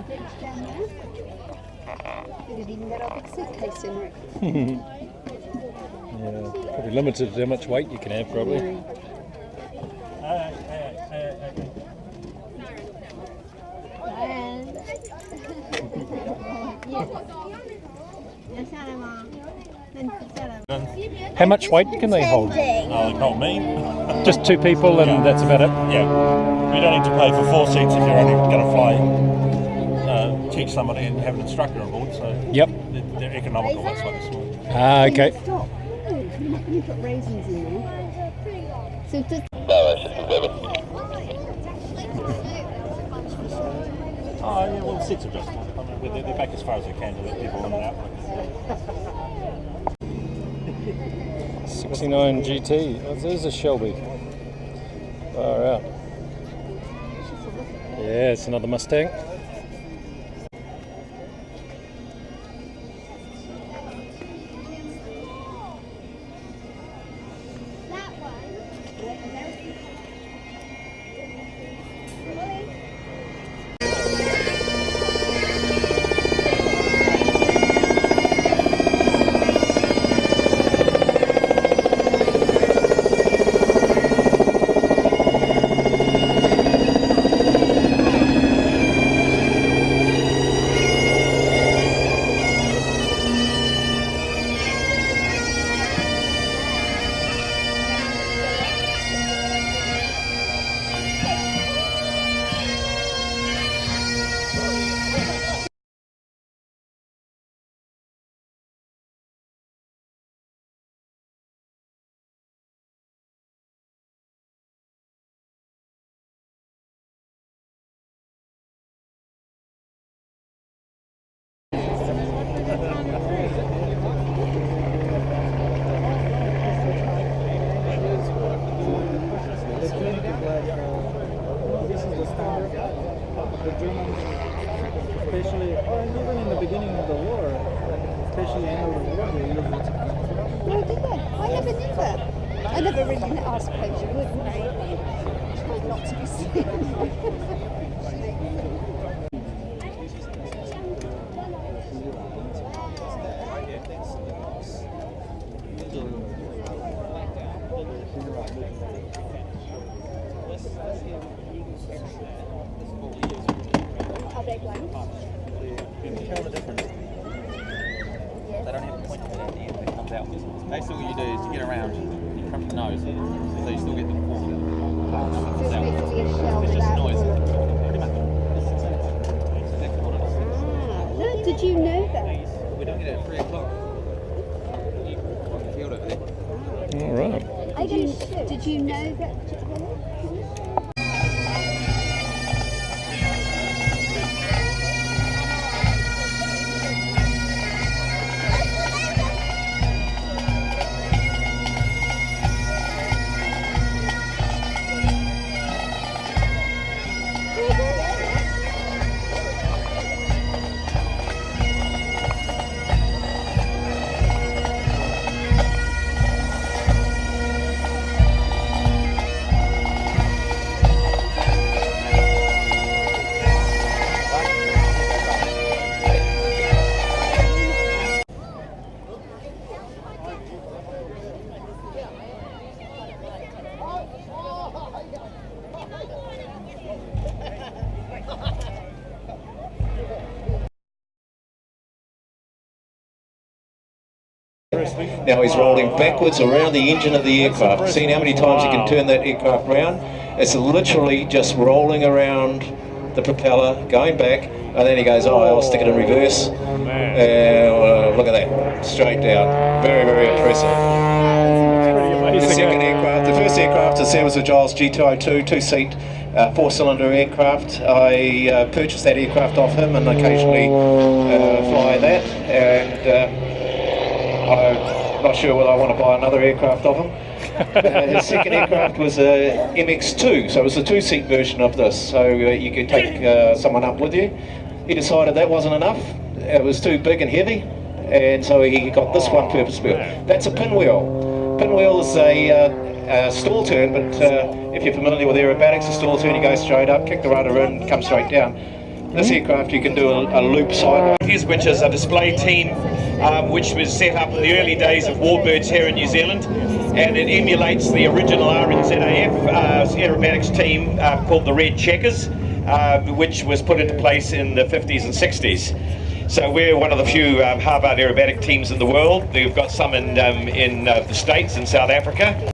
luggage down there. Could have even got our big suitcase in it. Yeah, probably limited how much weight you can have, probably. How much weight can they hold? No, they can't me. Just two people and that's about it? Yeah. We don't need to pay for 4 seats if you're only going to fly, teach somebody and have an instructor on board, so yep. they're economical, that's why they're small. Ah, okay. Stop. Can you put raisins in there? So just... Oh, yeah, well, seats are just, I mean, they're back as far as they can to let people in and out. 69 GT. Oh, there's a Shelby. Far out. Yeah, it's another Mustang. Especially, or even in the beginning of the war, especially end of the war, they used it. No, did they? I never knew that. I never really knew. I suppose you would, wouldn't you? Try not to be seen. Are they blank? You can tell the difference. They don't have a point to it at the end, it comes out. Basically what you do is you get around, you crump the nose, so you still get the form. So it's basically a shell It's just without noise, bullet. pretty much. That's exactly what it is. No, did you know that? We're doing it at 3 o'clock. Field over there. All right. Did you know that? Now he's rolling backwards around the engine of the aircraft. Seen how many times you can turn that aircraft round? It's literally just rolling around the propeller, going back, and then he goes, oh, I'll stick it in reverse. Look at that, straight down. Very, very impressive. The second aircraft, the first aircraft is Sir Giles G202, two-seat, four-cylinder aircraft. I purchased that aircraft off him and occasionally fly that, and I'm not sure whether I want to buy another aircraft of him. His second aircraft was a MX2, so it was a two-seat version of this, so you could take someone up with you. He decided that wasn't enough, it was too big and heavy, and so he got this one purpose built. That's a pinwheel. Pinwheel is a stall turn, but if you're familiar with aerobatics, a stall turn, you go straight up, kick the rudder in, come straight down. This aircraft you can do a loop sideways. Which is a display team which was set up in the early days of warbirds here in New Zealand, and it emulates the original RNZAF aerobatics team called the Red Checkers, which was put into place in the 50s and 60s. So we're one of the few Harvard aerobatic teams in the world. We've got some in the States and South Africa.